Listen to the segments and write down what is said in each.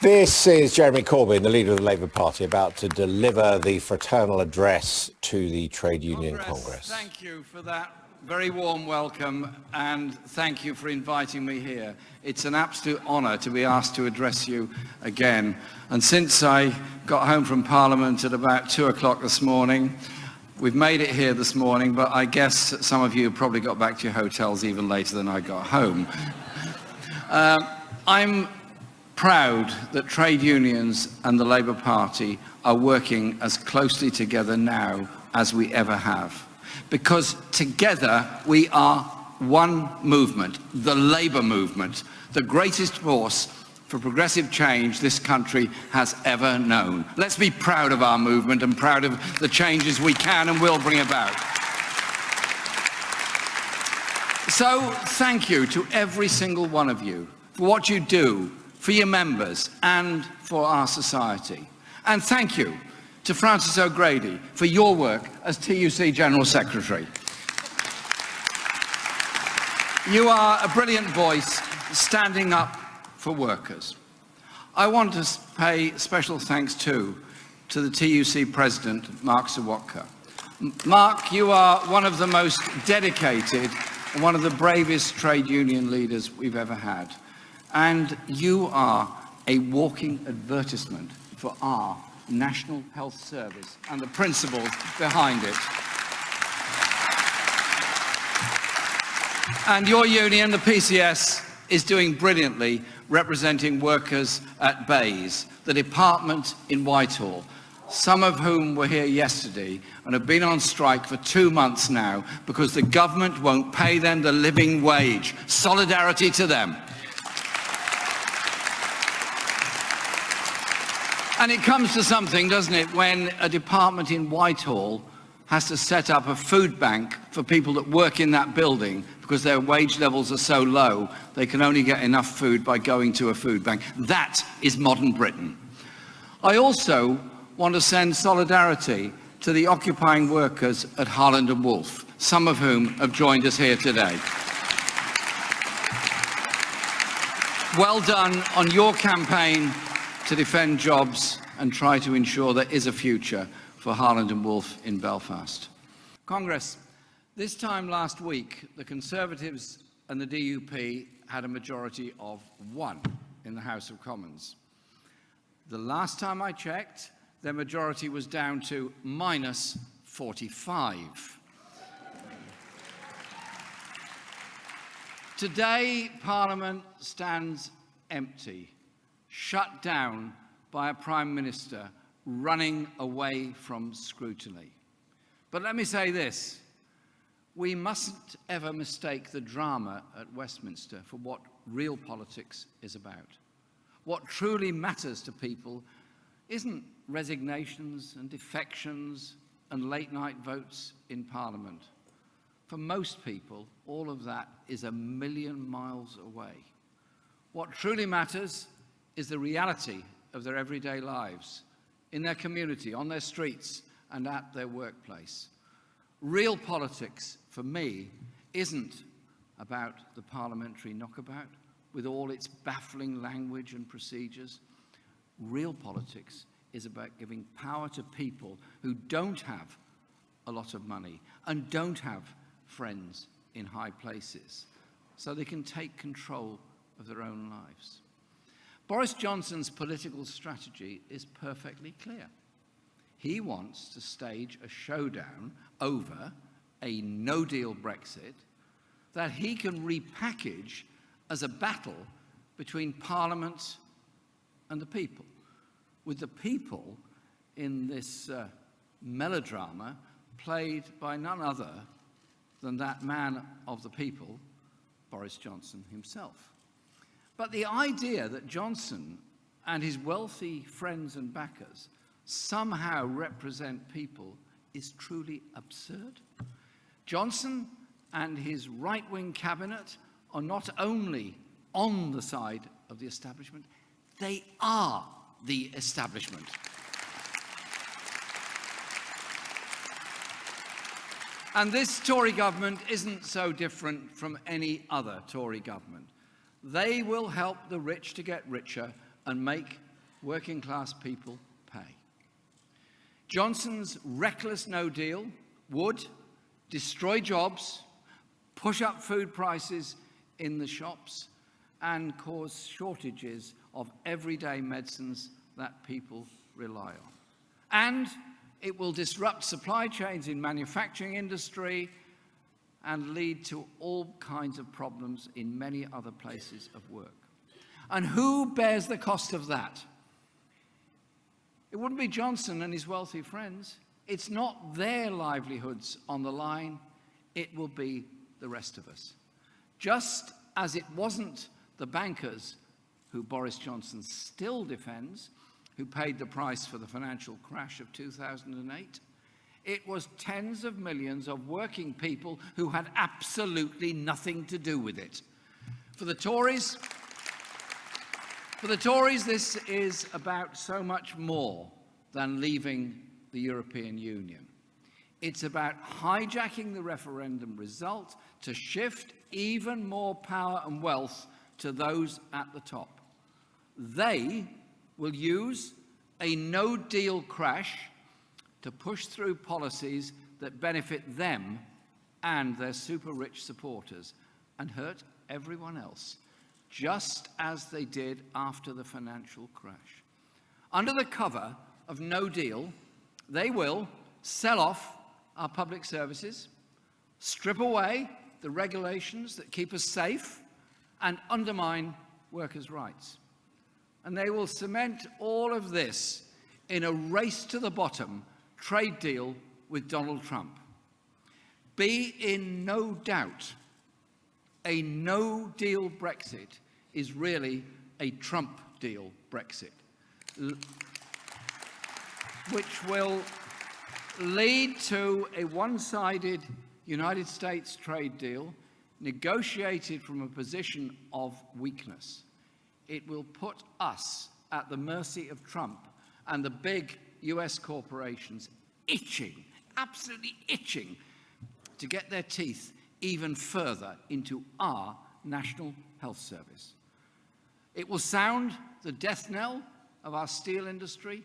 This is Jeremy Corbyn, the leader of the Labour Party, about to deliver the fraternal address to the Trade Union Congress. Thank you for that very warm welcome, and thank you for inviting me here. It's an absolute honour to be asked to address you again. And since I got home from Parliament at about 2 o'clock this morning, we've made it here this morning, but I guess some of you probably got back to your hotels even later than I got home. I'm proud that trade unions and the Labour Party are working as closely together now as we ever have. Because together we are one movement, the Labour movement, the greatest force for progressive change this country has ever known. Let's be proud of our movement and proud of the changes we can and will bring about. So thank you to every single one of you for what you do, for your members and for our society. And thank you to Frances O'Grady for your work as TUC General Secretary. You are a brilliant voice standing up for workers. I want to pay special thanks too to the TUC President, Mark Sawatka. Mark, you are one of the most dedicated and one of the bravest trade union leaders we've ever had. And you are a walking advertisement for our National Health Service and the principles behind it. And your union, the PCS, is doing brilliantly representing workers at Bays, the department in Whitehall, some of whom were here yesterday and have been on strike for 2 months now because the government won't pay them the living wage. Solidarity to them. And it comes to something, doesn't it, when a department in Whitehall has to set up a food bank for people that work in that building because their wage levels are so low, they can only get enough food by going to a food bank. That is modern Britain. I also want to send solidarity to the occupying workers at Harland and Wolff, some of whom have joined us here today. Well done on your campaign to defend jobs and try to ensure there is a future for Harland and Wolff in Belfast. Congress, this time last week, the Conservatives and the DUP had a majority of 1 in the House of Commons. The last time I checked, their majority was down to -45. Today, Parliament stands empty, shut down by a Prime Minister running away from scrutiny. But let me say this, we mustn't ever mistake the drama at Westminster for what real politics is about. What truly matters to people isn't resignations and defections and late-night votes in Parliament. For most people, all of that is a million miles away. What truly matters is the reality of their everyday lives, in their community, on their streets, and at their workplace. Real politics, for me, isn't about the parliamentary knockabout, with all its baffling language and procedures. Real politics is about giving power to people who don't have a lot of money and don't have friends in high places, so they can take control of their own lives. Boris Johnson's political strategy is perfectly clear. He wants to stage a showdown over a no-deal Brexit that he can repackage as a battle between Parliament and the people, with the people in this melodrama played by none other than that man of the people, Boris Johnson himself. But the idea that Johnson and his wealthy friends and backers somehow represent people is truly absurd. Johnson and his right-wing cabinet are not only on the side of the establishment, they are the establishment. And this Tory government isn't so different from any other Tory government. They will help the rich to get richer and make working class people pay. Johnson's reckless no deal would destroy jobs, push up food prices in the shops, and cause shortages of everyday medicines that people rely on. And it will disrupt supply chains in manufacturing industry and lead to all kinds of problems in many other places of work. And who bears the cost of that? It wouldn't be Johnson and his wealthy friends. It's not their livelihoods on the line. It will be the rest of us. Just as it wasn't the bankers, who Boris Johnson still defends, who paid the price for the financial crash of 2008. It was tens of millions of working people who had absolutely nothing to do with it. For the Tories, this is about so much more than leaving the European Union. It's about hijacking the referendum result to shift even more power and wealth to those at the top. They will use a no-deal crash to push through policies that benefit them and their super-rich supporters and hurt everyone else, just as they did after the financial crash. Under the cover of no deal, they will sell off our public services, strip away the regulations that keep us safe, and undermine workers' rights. And they will cement all of this in a race-to-the-bottom trade deal with Donald Trump. Be in no doubt, a no-deal Brexit is really a Trump deal Brexit, which will lead to a one-sided United States trade deal negotiated from a position of weakness. It will put us at the mercy of Trump and the big US corporations itching, absolutely itching, to get their teeth even further into our National Health Service. It will sound the death knell of our steel industry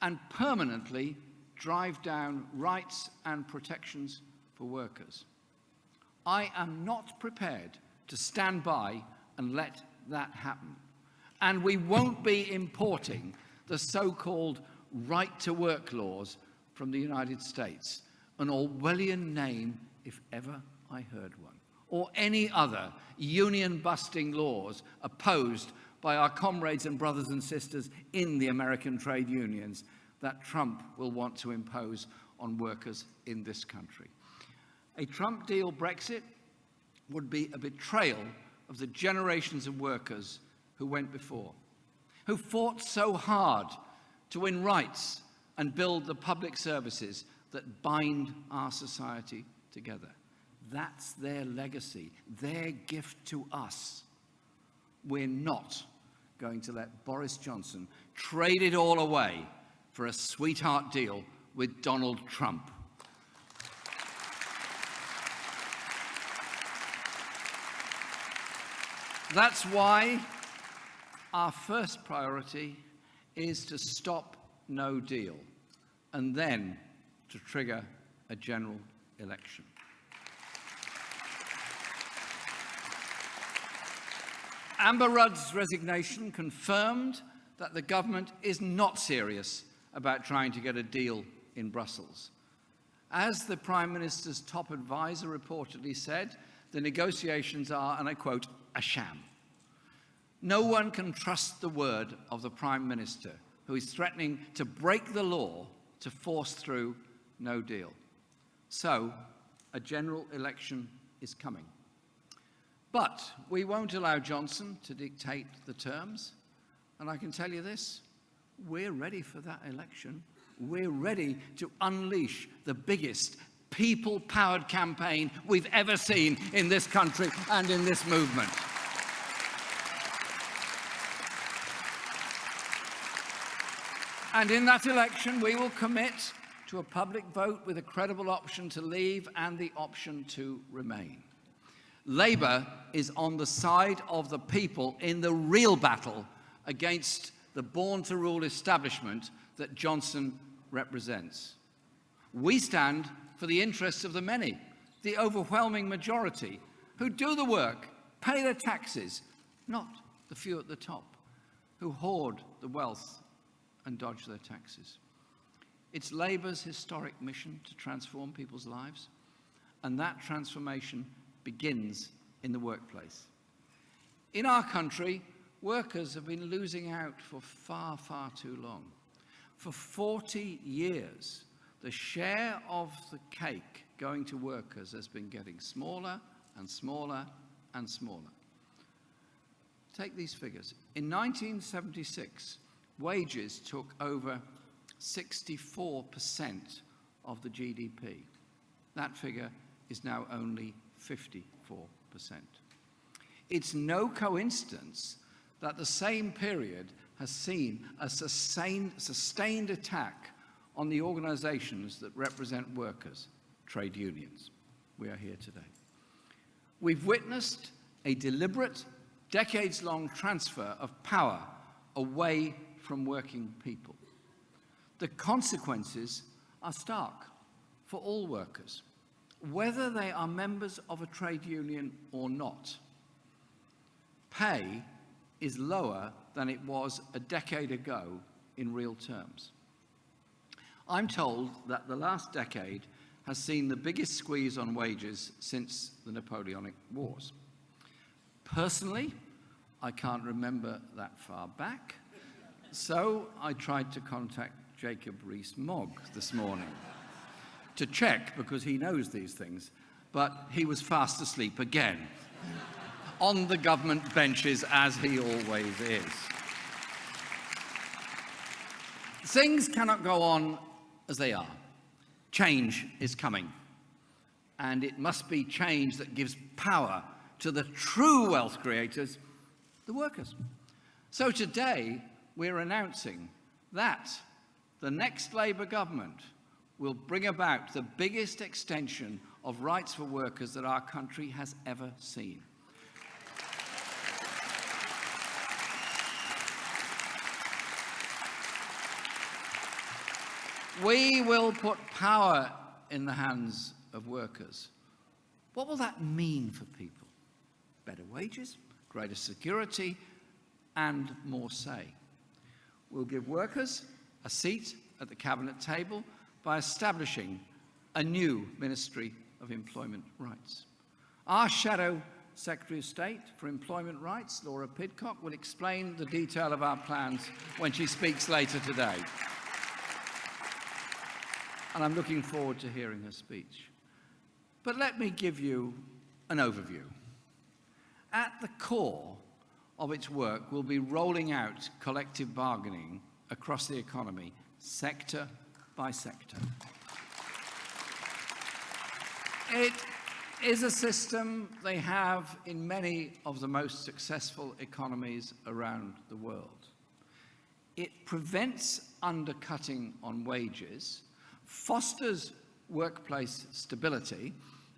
and permanently drive down rights and protections for workers. I am not prepared to stand by and let that happen. And we won't be importing the so-called right-to-work laws from the United States, an Orwellian name if ever I heard one, or any other union-busting laws opposed by our comrades and brothers and sisters in the American trade unions that Trump will want to impose on workers in this country. A Trump deal Brexit would be a betrayal of the generations of workers who went before, who fought so hard to win rights and build the public services that bind our society together. That's their legacy, their gift to us. We're not going to let Boris Johnson trade it all away for a sweetheart deal with Donald Trump. That's why our first priority is to stop no deal and then to trigger a general election. Amber Rudd's resignation confirmed that the government is not serious about trying to get a deal in Brussels. As the Prime Minister's top advisor reportedly said, the negotiations are, and I quote, a sham. No one can trust the word of the Prime Minister, who is threatening to break the law to force through no deal. So, a general election is coming. But we won't allow Johnson to dictate the terms. And I can tell you this, we're ready for that election. We're ready to unleash the biggest people-powered campaign we've ever seen in this country and in this movement. And in that election, we will commit to a public vote with a credible option to leave and the option to remain. Labour is on the side of the people in the real battle against the born-to-rule establishment that Johnson represents. We stand for the interests of the many, the overwhelming majority, who do the work, pay their taxes, not the few at the top, who hoard the wealth and dodge their taxes. It's Labour's historic mission to transform people's lives, and that transformation begins in the workplace. In our country, workers have been losing out for far, far too long. For 40 years, the share of the cake going to workers has been getting smaller and smaller and smaller. Take these figures. In 1976, wages took over 64% of the GDP. That figure is now only 54%. It's no coincidence that the same period has seen a sustained attack on the organizations that represent workers, trade unions. We are here today. We've witnessed a deliberate, decades-long transfer of power away from working people. The consequences are stark for all workers, whether they are members of a trade union or not. Pay is lower than it was a decade ago in real terms. I'm told that the last decade has seen the biggest squeeze on wages since the Napoleonic Wars. Personally, I can't remember that far back, so I tried to contact Jacob Rees-Mogg this morning to check, because he knows these things, but he was fast asleep again on the government benches, as he always is. Things cannot go on as they are. Change is coming, and it must be change that gives power to the true wealth creators, the workers. So today, we're announcing that the next Labour government will bring about the biggest extension of rights for workers that our country has ever seen. We will put power in the hands of workers. What will that mean for people? Better wages, greater security, and more say. We'll give workers a seat at the cabinet table by establishing a new Ministry of Employment Rights. Our Shadow Secretary of State for Employment Rights, Laura Pidcock, will explain the detail of our plans when she speaks later today. And I'm looking forward to hearing her speech. But let me give you an overview. At the core of its work will be rolling out collective bargaining across the economy, sector by sector. It is a system they have in many of the most successful economies around the world. It prevents undercutting on wages, fosters workplace stability,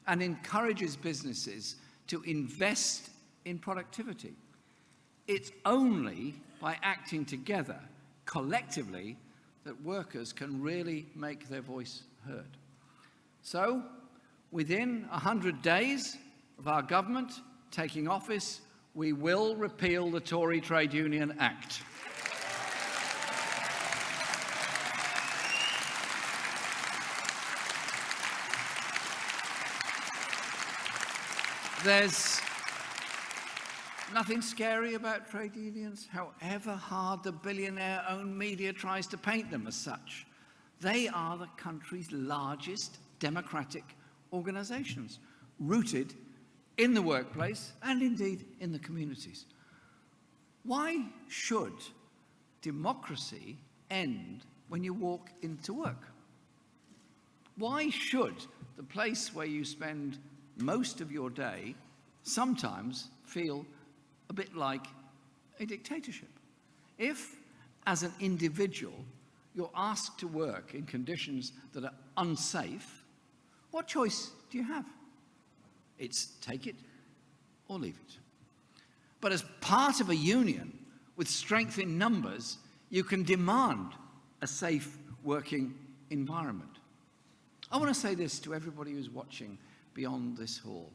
and encourages businesses to invest in productivity. It's only by acting together, collectively, that workers can really make their voice heard. So, within 100 days of our government taking office, we will repeal the Tory Trade Union Act. There's nothing scary about trade unions, however hard the billionaire-owned media tries to paint them as such. They are the country's largest democratic organizations, rooted in the workplace and indeed in the communities. Why should democracy end when you walk into work? Why should the place where you spend most of your day sometimes feel a bit like a dictatorship? If, as an individual, you're asked to work in conditions that are unsafe, what choice do you have? It's take it or leave it. But as part of a union with strength in numbers, You can demand a safe working environment. I want to say this to everybody who's watching beyond this hall.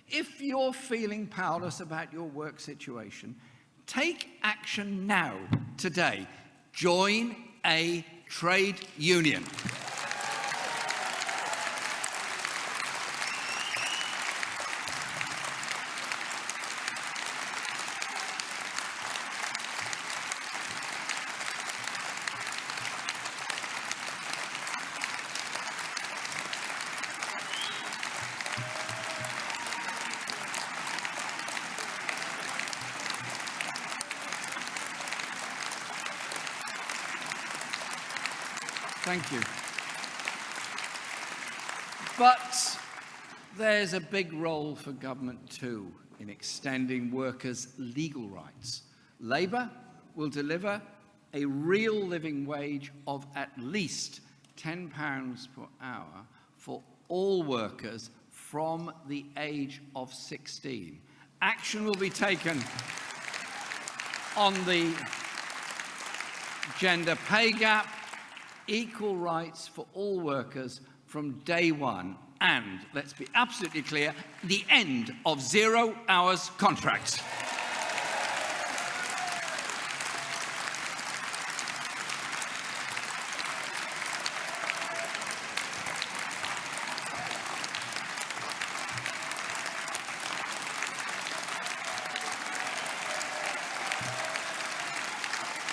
If you're feeling powerless about your work situation, take action now, today. Join a trade union. Thank you. But there's a big role for government too in extending workers' legal rights. Labour will deliver a real living wage of at least £10 per hour for all workers from the age of 16. Action will be taken on the gender pay gap, equal rights for all workers from day one, and, let's be absolutely clear, the end of 0 hours contracts.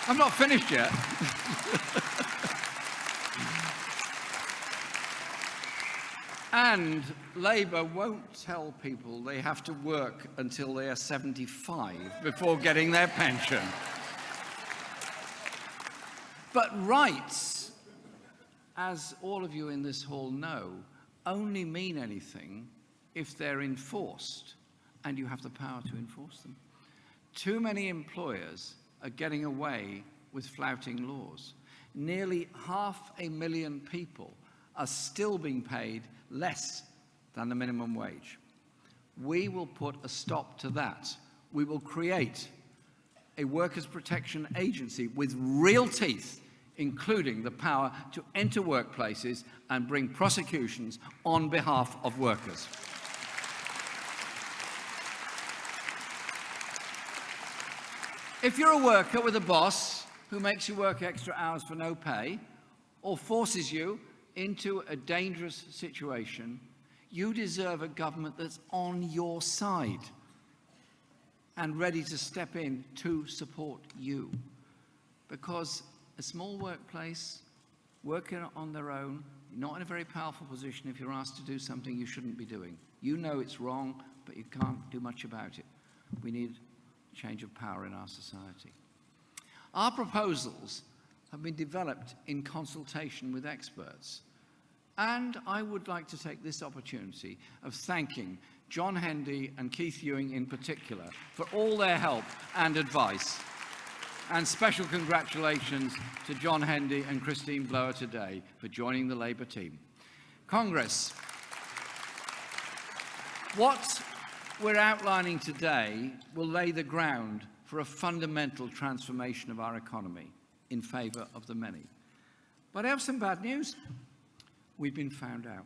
I'm not finished yet. And Labour won't tell people they have to work until they are 75 before getting their pension. But rights, as all of you in this hall know, only mean anything if they're enforced, and you have the power to enforce them. Too many employers are getting away with flouting laws. Nearly 500,000 people are still being paid less than the minimum wage. We will put a stop to that. We will create a workers' protection agency with real teeth, including the power to enter workplaces and bring prosecutions on behalf of workers. If you're a worker with a boss who makes you work extra hours for no pay or forces you into a dangerous situation, you deserve a government that's on your side and ready to step in to support you. Because a small workplace, working on their own, not in a very powerful position if you're asked to do something you shouldn't be doing. You know it's wrong, but you can't do much about it. We need change of power in our society. Our proposals have been developed in consultation with experts. And I would like to take this opportunity of thanking John Hendy and Keith Ewing in particular for all their help and advice. And special congratulations to John Hendy and Christine Blower today for joining the Labour team. Congress, what we're outlining today will lay the ground for a fundamental transformation of our economy in favour of the many. But I have some bad news. We've been found out,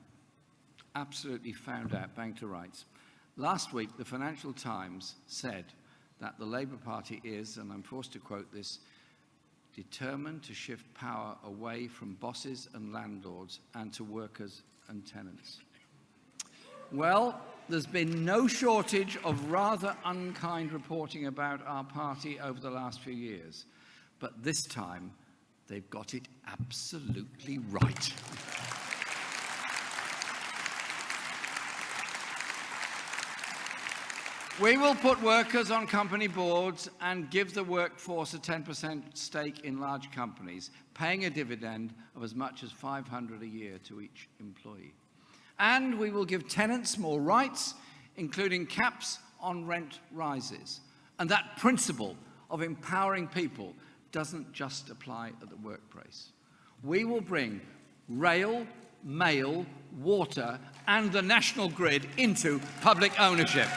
absolutely found out, bang to rights. Last week, the Financial Times said that the Labour Party is, and I'm forced to quote this, determined to shift power away from bosses and landlords and to workers and tenants. Well, there's been no shortage of rather unkind reporting about our party over the last few years, but this time they've got it absolutely right. We will put workers on company boards and give the workforce a 10% stake in large companies, paying a dividend of as much as $500 a year to each employee. And we will give tenants more rights, including caps on rent rises. And that principle of empowering people doesn't just apply at the workplace. We will bring rail, mail, water, and the national grid into public ownership.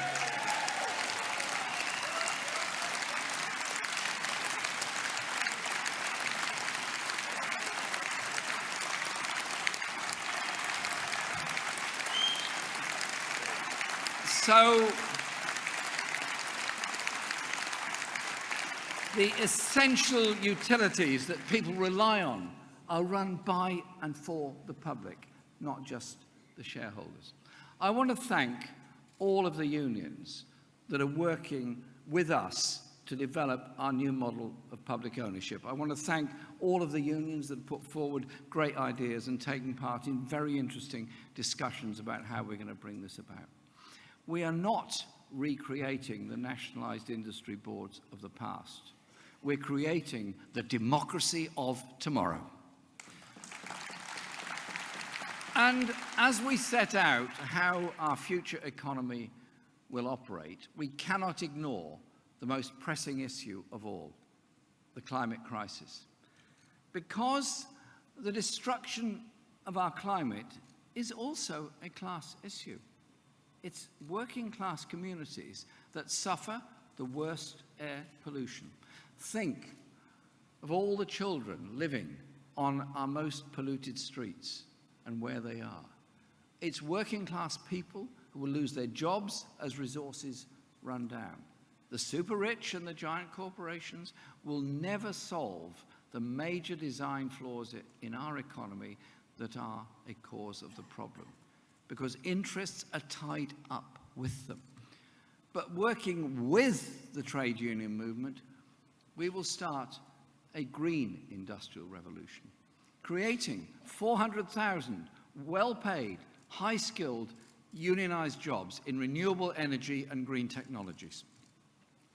So the essential utilities that people rely on are run by and for the public, not just the shareholders. I want to thank all of the unions that are working with us to develop our new model of public ownership. I want to thank all of the unions that put forward great ideas and taken part in very interesting discussions about how we're going to bring this about. We are not recreating the nationalised industry boards of the past. We're creating the democracy of tomorrow. And as we set out how our future economy will operate, we cannot ignore the most pressing issue of all, the climate crisis. Because the destruction of our climate is also a class issue. It's working class communities that suffer the worst air pollution. Think of all the children living on our most polluted streets and where they are. It's working class people who will lose their jobs as resources run down. The super rich and the giant corporations will never solve the major design flaws in our economy that are a cause of the problem, because interests are tied up with them. But working with the trade union movement, we will start a green industrial revolution, creating 400,000 well-paid, high-skilled, unionized jobs in renewable energy and green technologies.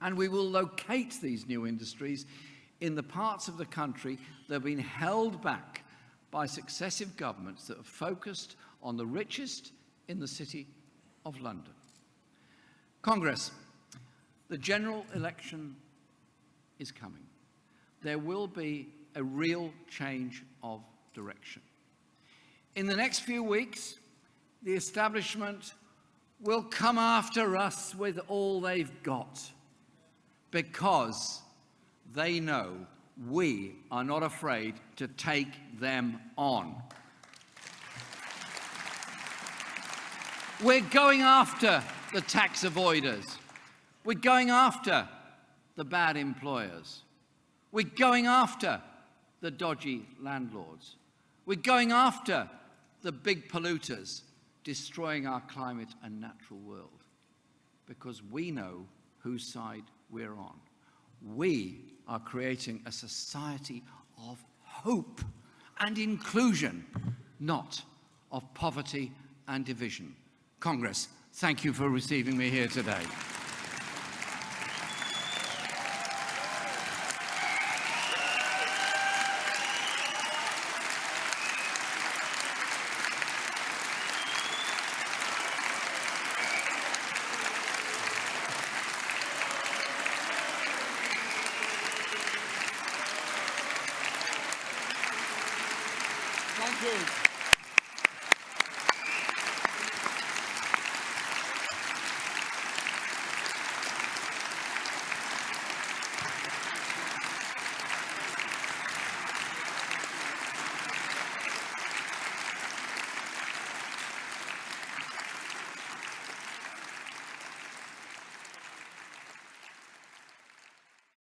And we will locate these new industries in the parts of the country that have been held back by successive governments that have focused on the richest in the City of London. Congress, the general election is coming. There will be a real change of direction. In the next few weeks, the establishment will come after us with all they've got, because they know we are not afraid to take them on. We're going after the tax avoiders. We're going after the bad employers. We're going after the dodgy landlords. We're going after the big polluters destroying our climate and natural world, because we know whose side we're on. We are creating a society of hope and inclusion, not of poverty and division. Congress, thank you for receiving me here today. Thank you.